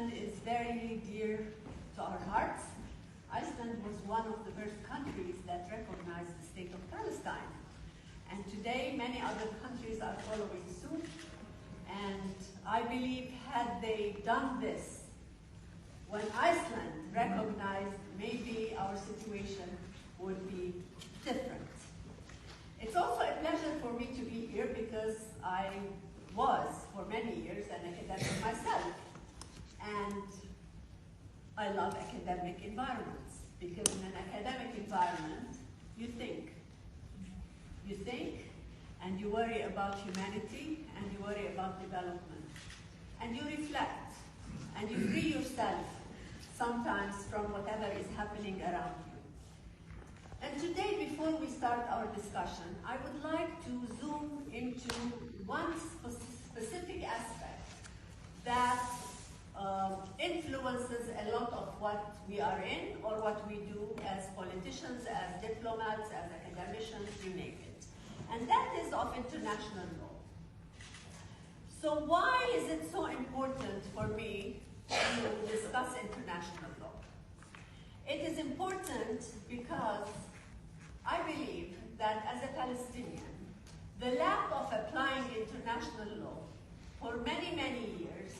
Iceland is very dear to our hearts. Iceland was one of the first countries that recognized the state of Palestine. And today, many other countries are following suit. And I believe had they done this, when Iceland recognized, maybe our situation would be different. It's also a pleasure for me to be here because I was, for many years, an academic myself. And I love academic environments because in an academic environment, you think. You think, and you worry about humanity, and you worry about development. And you reflect, and you free yourself sometimes from whatever is happening around you. And today, before we start our discussion, I would like to zoom into one specific aspect that influences a lot of what we are in or what we do as politicians, as diplomats, as academicians, you name it. And that is of international law. So why is it so important for me to discuss international law? It is important because I believe that as a Palestinian, the lack of applying international law for many, many years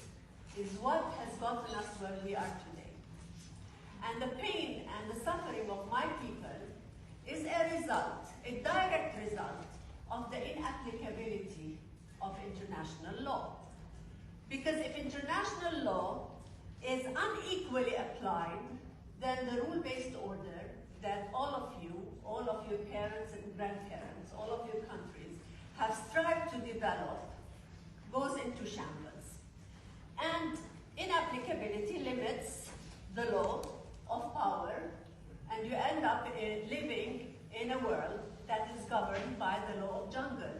is what has gotten us where we are today. And the pain and the suffering of my people is a result, a direct result, of the inapplicability of international law. Because if international law is unequally applied, then the rule-based order that all of your parents and grandparents, all of your countries have strived to develop goes into shambles. And inapplicability limits the law of power, and you end up living in a world that is governed by the law of jungle.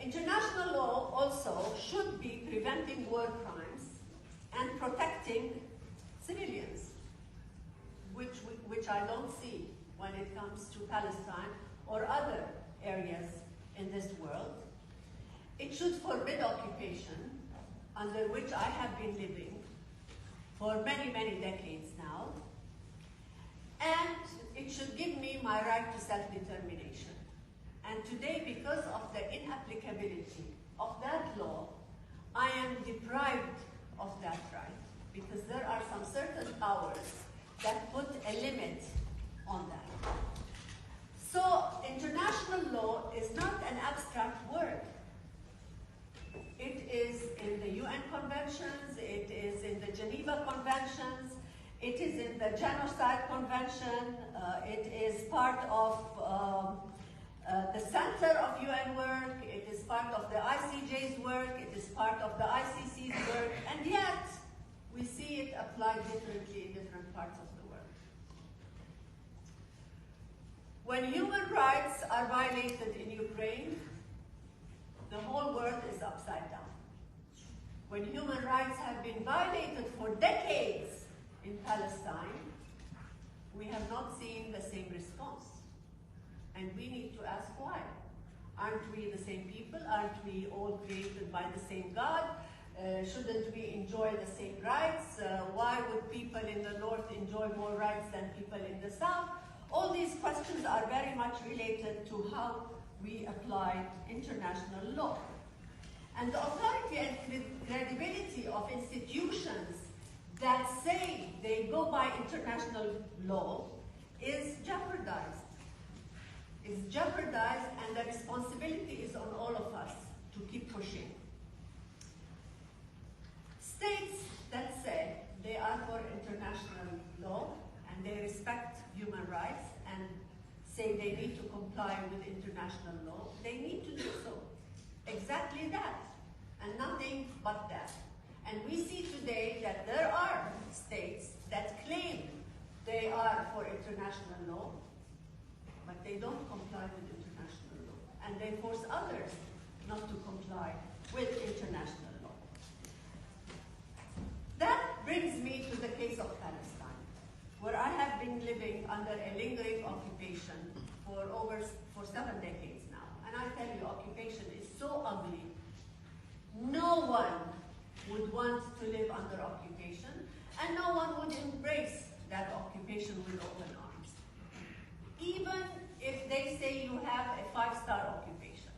International law also should be preventing war crimes and protecting civilians, which I don't see when it comes to Palestine or other areas in this world. It should forbid occupation, under which I have been living for many, many decades now. And it should give me my right to self-determination. And today, because of the inapplicability of that law, I am deprived of that right, because there are some certain powers that put a limit on that. So international law is not an abstract word. It is in the UN conventions, it is in the Geneva Conventions, it is in the Genocide Convention, it is part of the Center of UN work, it is part of the ICJ's work, it is part of the ICC's work, and yet we see it applied differently in different parts of the world. When human rights are violated in Ukraine, the whole world is upside down. When human rights have been violated for decades in Palestine, we have not seen the same response. And we need to ask why. Aren't we the same people? Aren't we all created by the same God? Shouldn't we enjoy the same rights? Why would people in the north enjoy more rights than people in the south? All these questions are very much related to how we apply international law. And the authority and credibility of institutions that say they go by international law is jeopardized. It's jeopardized, and the responsibility is on all of us to keep pushing. States that say they are for international law and they respect human rights and say they need to comply with international law, they need to do so. Exactly that, and nothing but that. And we see today that there are states that claim they are for international law, but they don't comply with international law. And they force others not to comply with international law. That brings me to the case of Palestine, where I have been living under a lingering occupation for 7 decades now. And I tell you, occupation is so ugly. No one would want to live under occupation, and no one would embrace that occupation with open arms. Even if they say you have a 5-star occupation.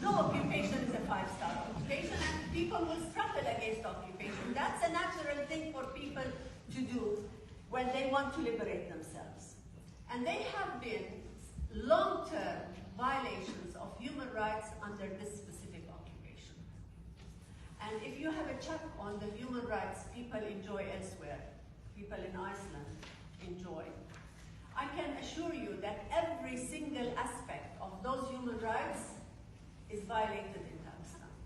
No occupation is a 5-star occupation, and people will struggle against occupation. That's a natural thing for people to do when they want to liberate themselves. And there have been long-term violations of human rights under this specific occupation. And if you have a check on the human rights people enjoy elsewhere, people in Iceland enjoy, I can assure you that every single aspect of those human rights is violated in Palestine.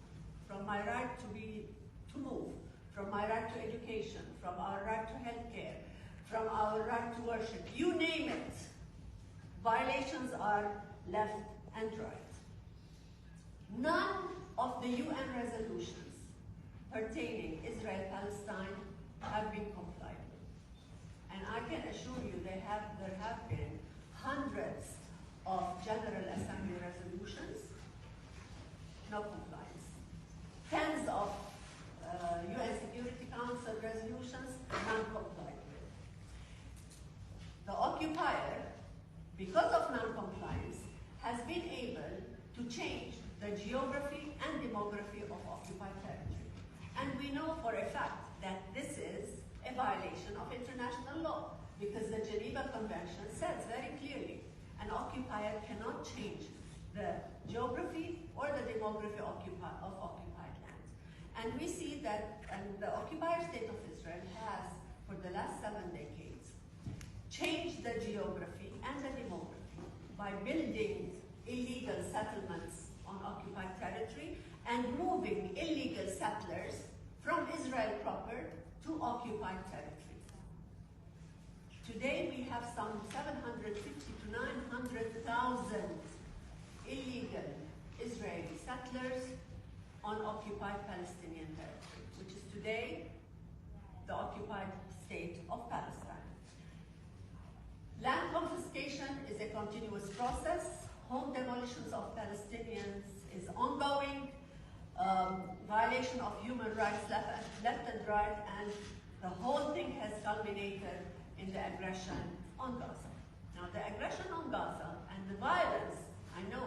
From my right to move, from my right to education, from our right to healthcare, from our right to worship, you name it. Violations are left and right. None of the UN resolutions pertaining Israel-Palestine have been complied with. And I can assure you there have been hundreds of General Assembly resolutions, no compliance. Tens of UN Security Council resolutions, non-complied with. The occupier, because of non-compliance, has been able to change the geography and demography of occupied territory. And we know for a fact that this is a violation of international law, because the Geneva Convention says very clearly an occupier cannot change the geography or the demography of occupied lands. And we see that the occupier state of Israel has, for the last 7 decades, changed the geography and the demography by building illegal settlements on occupied territory and moving illegal settlers from Israel proper to occupied territory. Today we have some 750 to 900,000 illegal Israeli settlers on occupied Palestinian territory, which is today the occupied state of Palestine. Land confiscation is a continuous process. Home demolitions of Palestinians is ongoing. Violation of human rights left and right, and the whole thing has culminated in the aggression on Gaza. Now, the aggression on Gaza and the violence, I know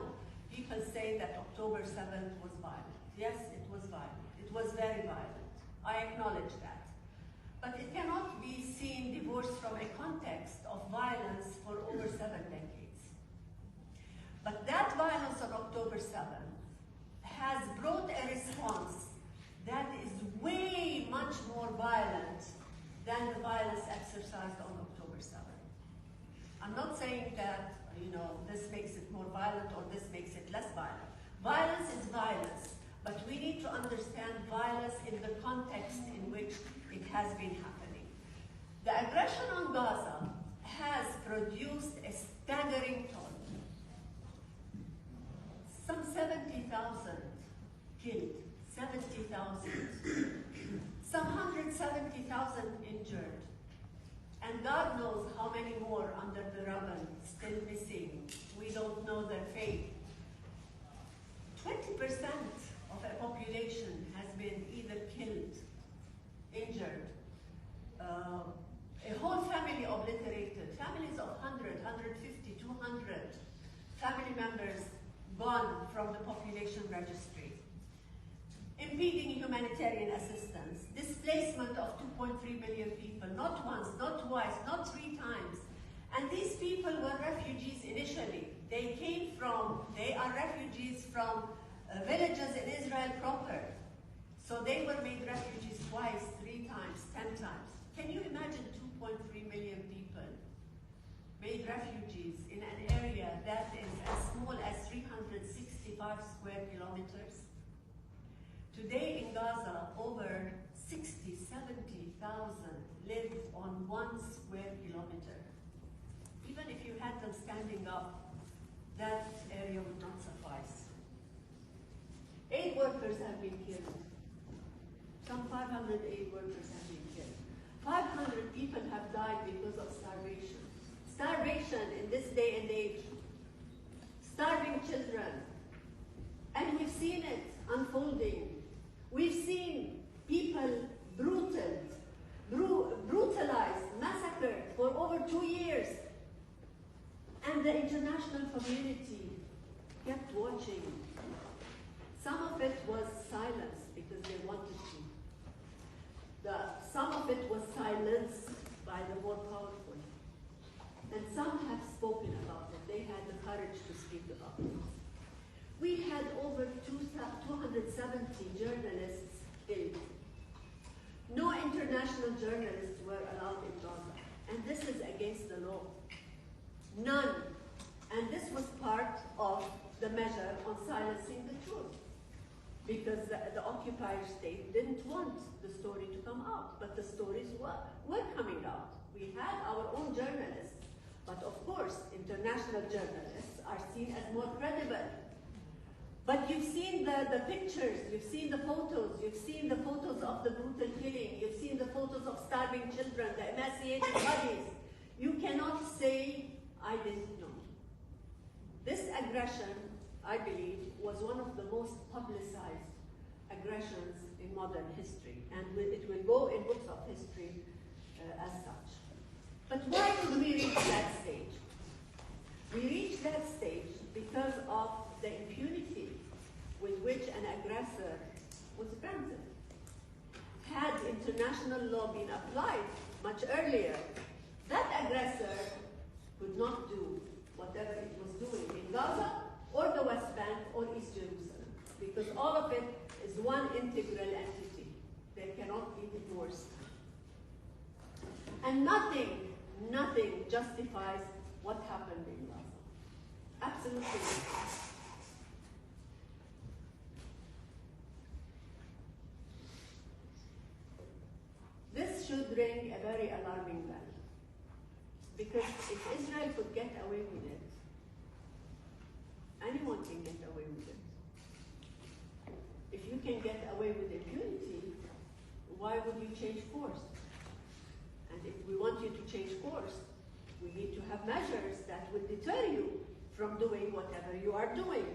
people say that October 7th was violent. Yes, it was violent. It was very violent. I acknowledge that. But it cannot be seen divorced from a context of violence for over 7 decades. But that violence on October 7th has brought a response that is way much more violent than the violence exercised on October 7th. I'm not saying that, this makes it more violent or this makes it less violent. Violence is violence, but we need to understand violence in the context in which it has been happening. The aggression on Gaza has produced a staggering toll. Some 70,000 killed, 70,000. Some 170,000 injured. And God knows how many more under the rubble, still missing. We don't know their fate. 20% of a population has been either killed, injured, a whole family obliterated, families of 100, 150, 200 family members gone from the population registry. Impeding humanitarian assistance, displacement of 2.3 million people, not once, not twice, not 3 times. And these people were refugees initially. They are refugees from villages in Israel proper. So they were made refugees twice, 3 times, 10 times. Can you imagine 2.3 million people made refugees in an area that is as small as 365 square kilometers? Today in Gaza, over 60, 70,000 live on 1 square kilometer. Even if you had them standing up, that area would not suffice. Aid workers have been killed. Some 500 aid workers have been killed. 500 people have died because of starvation. Starvation in this day and age. Starving children. And we've seen it unfolding. We've seen And the international community kept watching. Some of it was silence because they wanted to. Some of it was silenced by the more powerful. And some have spoken about it. They had the courage to speak about it. We had over 270 journalists killed. No international journalists were allowed in Gaza. And this is against the law. None. And this was part of the measure on silencing the truth. Because the occupier state didn't want the story to come out, but the stories were coming out. We had our own journalists, but of course, international journalists are seen as more credible. But you've seen the pictures, you've seen the photos of the brutal killing, you've seen the photos of starving children, the emaciated bodies. You cannot say, I didn't know. This aggression, I believe, was one of the most publicized aggressions in modern history, and it will go in books of history as such. But why did we reach that stage? We reached that stage because of the impunity with which an aggressor was granted. Had international law been applied much earlier, that aggressor could not do whatever it was doing in Gaza or the West Bank or East Jerusalem, because all of it is one integral entity. There cannot be divorce. And nothing justifies what happened in Gaza. Absolutely nothing. This should ring a very alarming bell. Because if Israel could get away with it, anyone can get away with it. If you can get away with impunity, why would you change course? And if we want you to change course, we need to have measures that would deter you from doing whatever you are doing.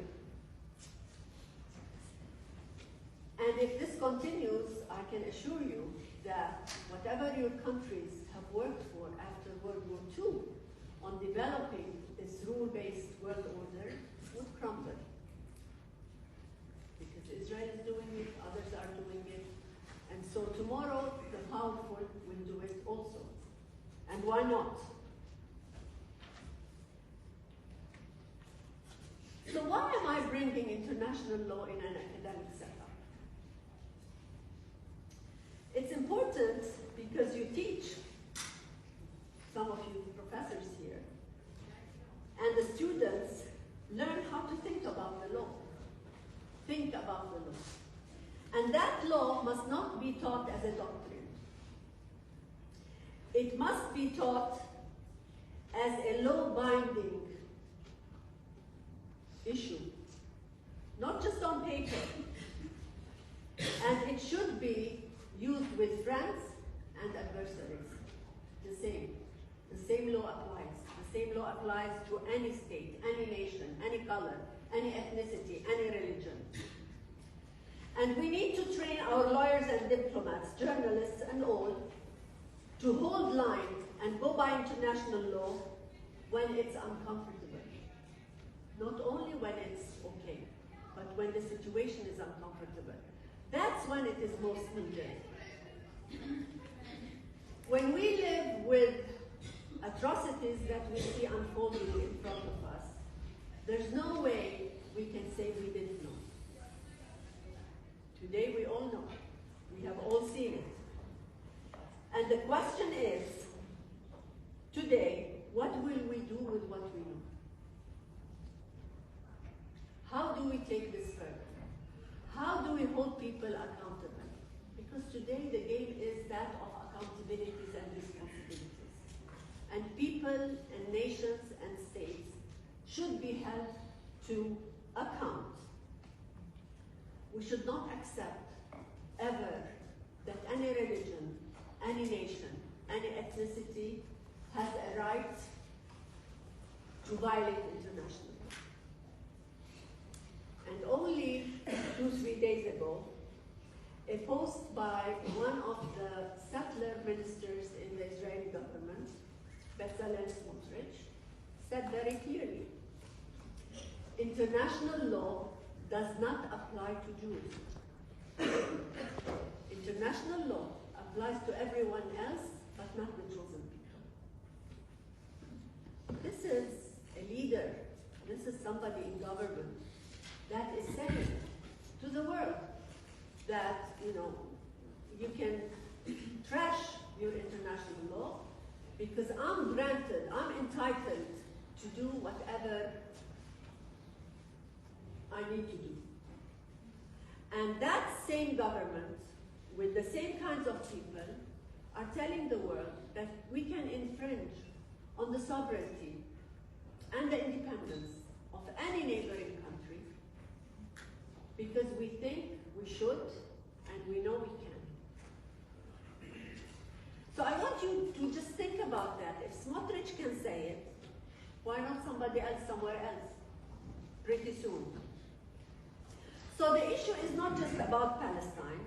And if this continues, I can assure you that whatever your countries have worked for after World War II on developing this rule-based world order would crumble. Because Israel is doing it, others are doing it, and so tomorrow the powerful will do it also. And why not? So why am I bringing international law in an academic setup? It's important because you teach, some of you professors here, and the students learn how to think about the law. Think about the law. And that law must not be taught as a doctrine. It must be taught as a law-binding issue, not just on paper. And it should be used with friends and adversaries. The same law applies. The same law applies to any state, any nation, any color, any ethnicity, any religion. And we need to train our lawyers and diplomats, journalists and all, to hold line and go by international law when it's uncomfortable. Not only when it's okay, but when the situation is uncomfortable. That's when it is most needed. When we live with atrocities that we see unfolding in front of us, there's no way we can say we didn't know. Today we all know. We have all seen it. And the question is, today, what will we do with what we know? How do we take this further? How do we hold people accountable? Because today the game is that of accountabilities and responsibilities. And people and nations and states should be held to account. We should not accept ever that any religion, any nation, any ethnicity has a right to violate international law. And only 2-3 days ago, a post by one of the settler ministers in the Israeli government, said very clearly, international law does not apply to Jews. International law applies to everyone else, but not the chosen people. This is a leader, this is somebody in government that is saying to the world that, you can trash your international law because I'm entitled to do whatever I need to do. And that same government, with the same kinds of people, are telling the world that we can infringe on the sovereignty and the independence of any neighboring country because we think we should and we know we can. So I want you to just think about that. If Smotrich can say it, why not somebody else somewhere else pretty soon? So the issue is not just about Palestine.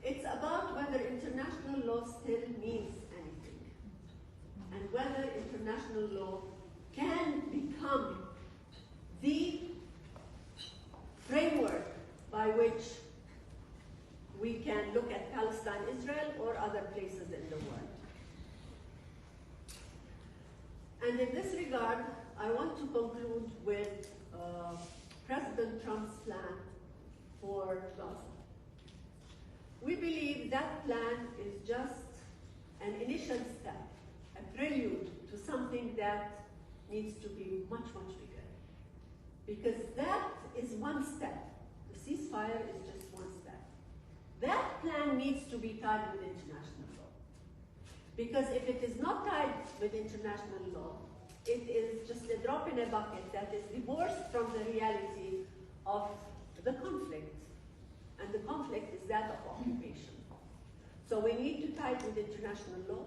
It's about whether international law still means anything and whether international law can become the framework by which we can look at Palestine, Israel, or other places in the world. And in this regard, I want to conclude with President Trump's plan for Gaza. We believe that plan is just an initial step, a prelude to something that needs to be much, much bigger. Because that is one step. The ceasefire is just one step. That plan needs to be tied with international law. Because if it is not tied with international law, it is just a drop in a bucket that is divorced from the reality of the conflict. And the conflict is that of occupation. So we need to tie it with international law.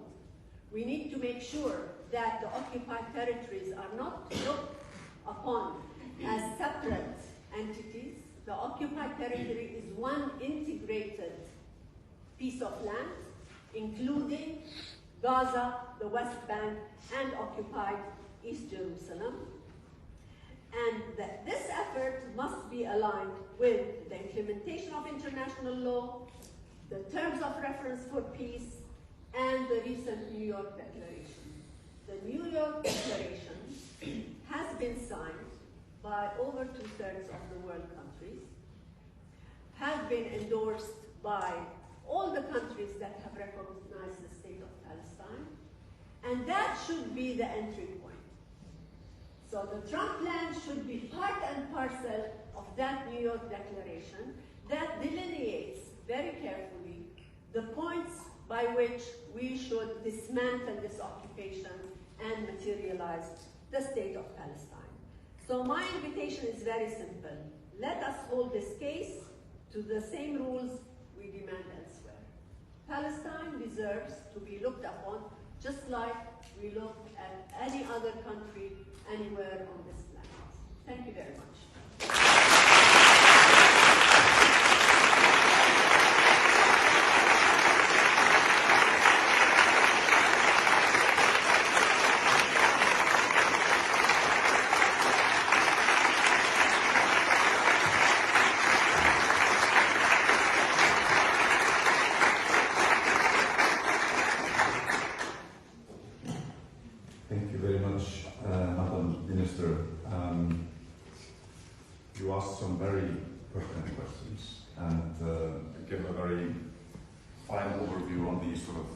We need to make sure that the occupied territories are not looked upon as separate entities. The occupied territory is one integrated piece of land, including Gaza, the West Bank, and occupied East Jerusalem. And that this effort must be aligned with the implementation of international law, the terms of reference for peace, and the recent New York Declaration. The New York Declaration has been signed by over 2/3 of the world countries, has been endorsed by all the countries that have recognized the state of Palestine, and that should be the entry point. So the Trump plan should be part and parcel of that New York Declaration that delineates very carefully the points by which we should dismantle this occupation and materialize the state of Palestine. So my invitation is very simple. Let us hold this case to the same rules we demand elsewhere. Palestine deserves to be looked upon just like we look at any other country anywhere on this planet. Thank you very much. Thank you very much, Madam Minister. You asked some very pertinent questions and gave a very fine overview on the sort of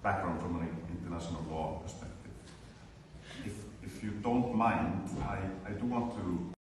background from an international law perspective. If you don't mind, I do want to